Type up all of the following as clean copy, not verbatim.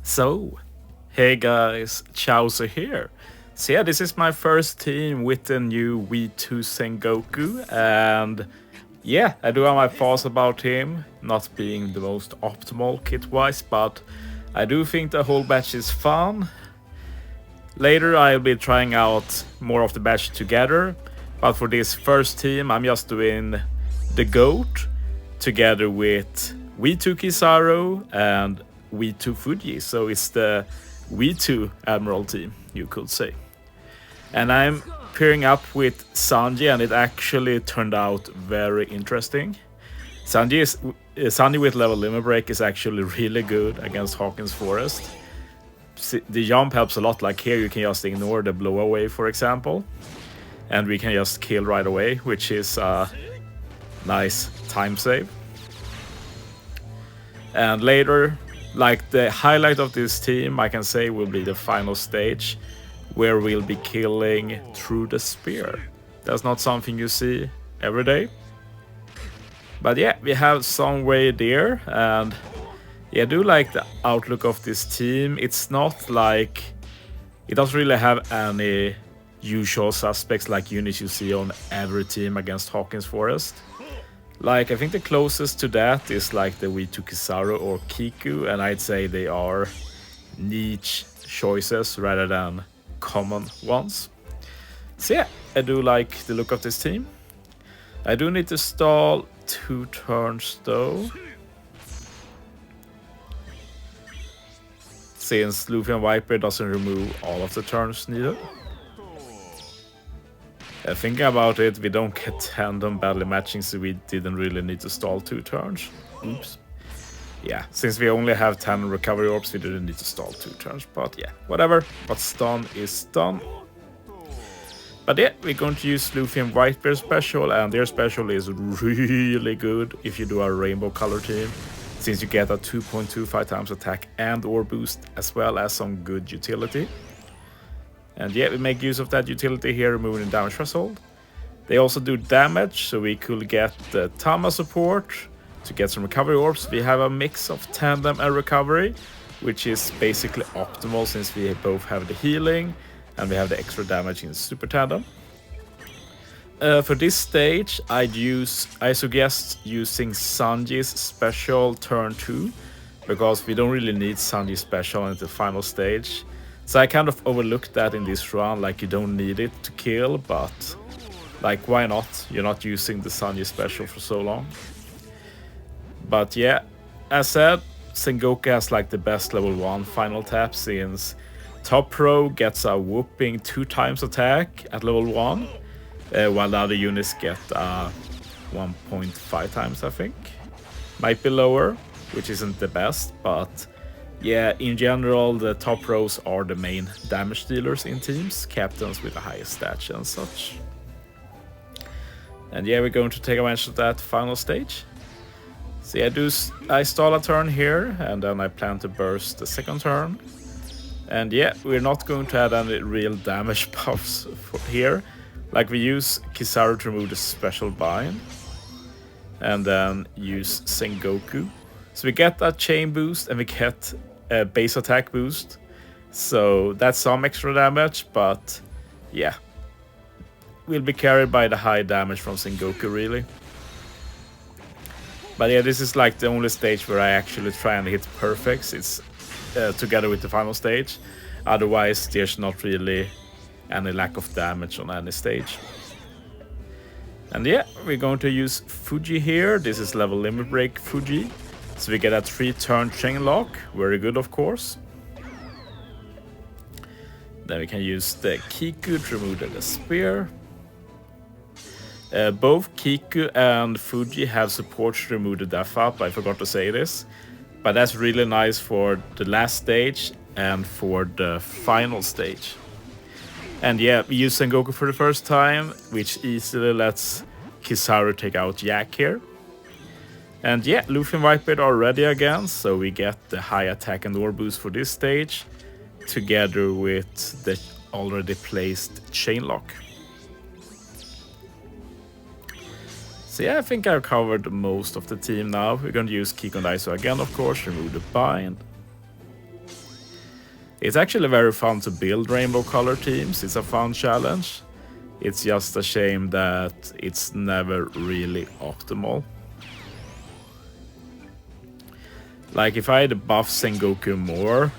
So, hey guys, Chauzu here. So yeah, this is my first team with the new V2 Sengoku, and yeah, I do have my thoughts about him not being the most optimal kit-wise, but I do think the whole batch is fun. Later I'll be trying out more of the batch together, but for this first team I'm just doing the GOAT together with V2 Kizaru and V2 Fuji, so it's the V2 Admiral team, you could say. And I'm pairing up with Sanji, and it actually turned out very interesting. Sanji with level limit break is actually really good against Hawkins Forest. The jump helps a lot, like here you can just ignore the blow away, for example, and we can just kill right away, which is a nice time save. And later, like the highlight of this team, I can say, will be the final stage, where we'll be killing through the spear. That's not something you see every day. But yeah, we have some way there, and yeah, I do like the outlook of this team. It's not like, it doesn't really have any usual suspects like units you see on every team against Hawkins Forest. Like, I think the closest to that is like the V2 Kizaru or Kiku, and I'd say they are niche choices rather than common ones. So yeah, I do like the look of this team. I do need to stall 2 turns though, since Luffy and Viper doesn't remove all of the turns needed. Thinking about it, we don't get tandem battle matching, so we didn't really need to stall 2 turns. Oops. Yeah, since we only have 10 recovery orbs, we didn't need to stall 2 turns, but yeah, whatever. What's done is done. But yeah, we're going to use Luffy and Whitebeard special, and their special is really good if you do a rainbow color team, since you get a 2.25 times attack and or boost, as well as some good utility. And yeah, we make use of that utility here, removing the damage threshold. They also do damage, so we could get the Tama support to get some recovery orbs. We have a mix of tandem and recovery, which is basically optimal since we both have the healing and we have the extra damage in super tandem. For this stage, I suggest using Sanji's special turn 2, because we don't really need Sanji's special in the final stage. So I kind of overlooked that in this run, like you don't need it to kill, but like why not? You're not using the Sanji special for so long. But yeah, as said, Sengoku has like the best level 1 final tap, since top row gets a whooping 2 times attack at level 1, while the other units get 1.5 times, I think. Might be lower, which isn't the best, but yeah, in general, the top rows are the main damage dealers in teams, captains with the highest stats and such. And yeah, we're going to take advantage of that final stage. So yeah, I stall a turn here, and then I plan to burst the second turn. And yeah, we're not going to add any real damage buffs here. Like, we use Kizaru to remove the special bind, and then use Sengoku. So we get that chain boost and we get a base attack boost. So that's some extra damage, but yeah, we'll be carried by the high damage from Sengoku really. But yeah, this is like the only stage where I actually try and hit perfects. It's together with the final stage. Otherwise, there's not really any lack of damage on any stage. And yeah, we're going to use Fuji here. This is level limit break Fuji. So we get a 3-turn chain lock, very good of course. Then we can use the Kiku to remove the spear. Both Kiku and Fuji have support to remove the death up, I forgot to say this. But that's really nice for the last stage and for the final stage. And yeah, we use Sengoku for the first time, which easily lets Kizaru take out Yak here. And yeah, Luffy and Whitebeard are ready again, so we get the high attack and ore boost for this stage, together with the already placed chain lock. So yeah, I think I've covered most of the team now. We're going to use Kiko and Daiso again, of course, remove the bind. It's actually very fun to build rainbow color teams. It's a fun challenge. It's just a shame that it's never really optimal. Like if I had buffed Sengoku more,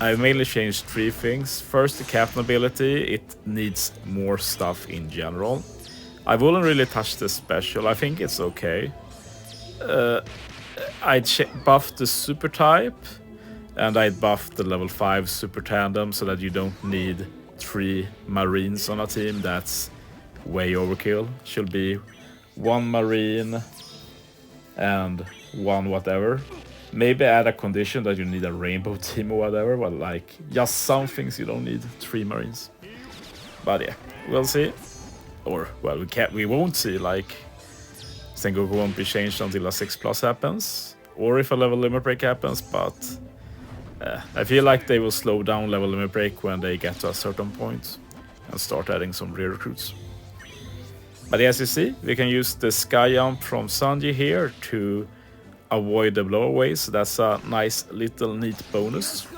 I've mainly changed 3 things. First, the captain ability, it needs more stuff in general. I wouldn't really touch the special, I think it's okay. I'd buff the super type, and I'd buff the level 5 super tandem so that you don't need 3 marines on a team. That's way overkill. Should be 1 marine and 1 whatever. Maybe add a condition that you need a rainbow team or whatever, but like just some things you don't need 3 marines. But yeah, we'll see. Or well, we won't see. Like Sengoku won't be changed until a 6+ happens, or if a level limit break happens. But I feel like they will slow down level limit break when they get to a certain point and start adding some re-recruits. But as you see, we can use the sky jump from Sanji here to avoid the blowaways. So that's a nice little neat bonus.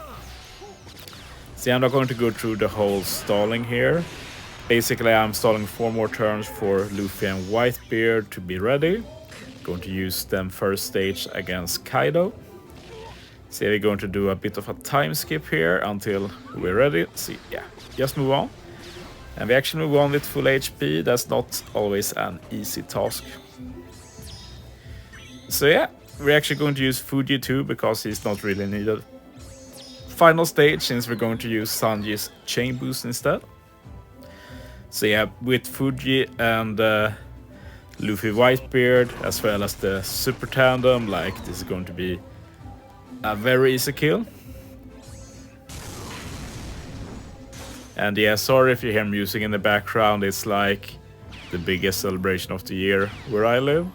See, I'm not going to go through the whole stalling here. Basically, I'm stalling 4 more turns for Luffy and Whitebeard to be ready. Going to use them first stage against Kaido. See, we're going to do a bit of a time skip here until we're ready. See, yeah, just move on. And we actually move on with full HP. That's not always an easy task. So yeah, we're actually going to use Fuji too, because he's not really needed. Final stage, since we're going to use Sanji's chain boost instead. So yeah, with Fuji and Luffy Whitebeard, as well as the super tandem, like this is going to be a very easy kill. And yeah, sorry if you hear music in the background, it's like the biggest celebration of the year where I live.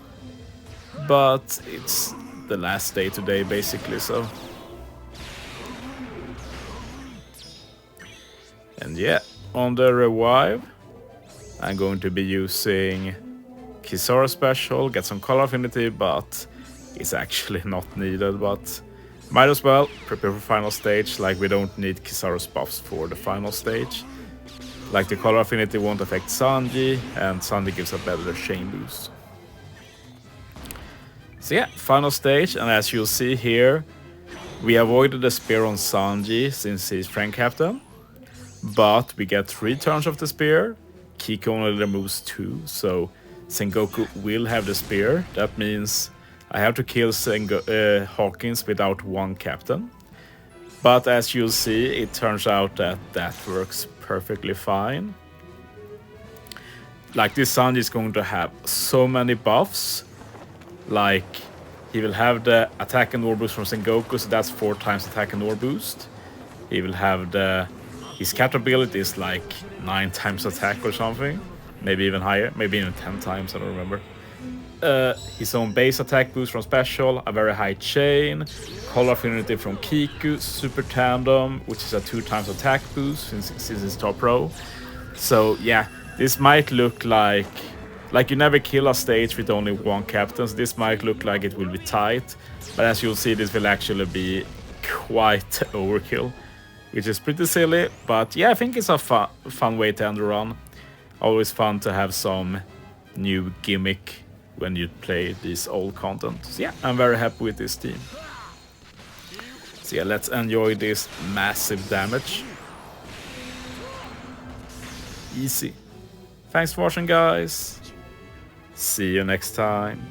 But it's the last day today, basically, so. And yeah, on the revive, I'm going to be using Kizaru special, get some color affinity, but it's actually not needed. But might as well prepare for final stage, like we don't need Kizaru's buffs for the final stage. Like the color affinity won't affect Sanji, and Sanji gives a better chain boost. So yeah, final stage, and as you'll see here, we avoided the spear on Sanji since he's Frank Captain. But we get 3 turns of the spear. Kiko only removes 2, so Sengoku will have the spear. That means I have to kill Hawkins without 1 captain. But as you'll see, it turns out that that works perfectly fine. Like this Sanji is going to have so many buffs. Like he will have the attack and war boost from Sengoku, so that's 4 times attack and war boost. He will have his captain ability is like 9 times attack or something. Maybe even higher, maybe even 10 times, I don't remember. His own base attack boost from special, a very high chain, color affinity from Kiku, super tandem, which is a 2 times attack boost since it's top row. So yeah, this might look like you never kill a stage with only 1 captain. So this might look like it will be tight, but as you'll see, this will actually be quite overkill, which is pretty silly. But yeah, I think it's a fun way to end the run. Always fun to have some new gimmick when you play this old content. So yeah, I'm very happy with this team. So yeah, let's enjoy this massive damage. Easy. Thanks for watching, guys. See you next time.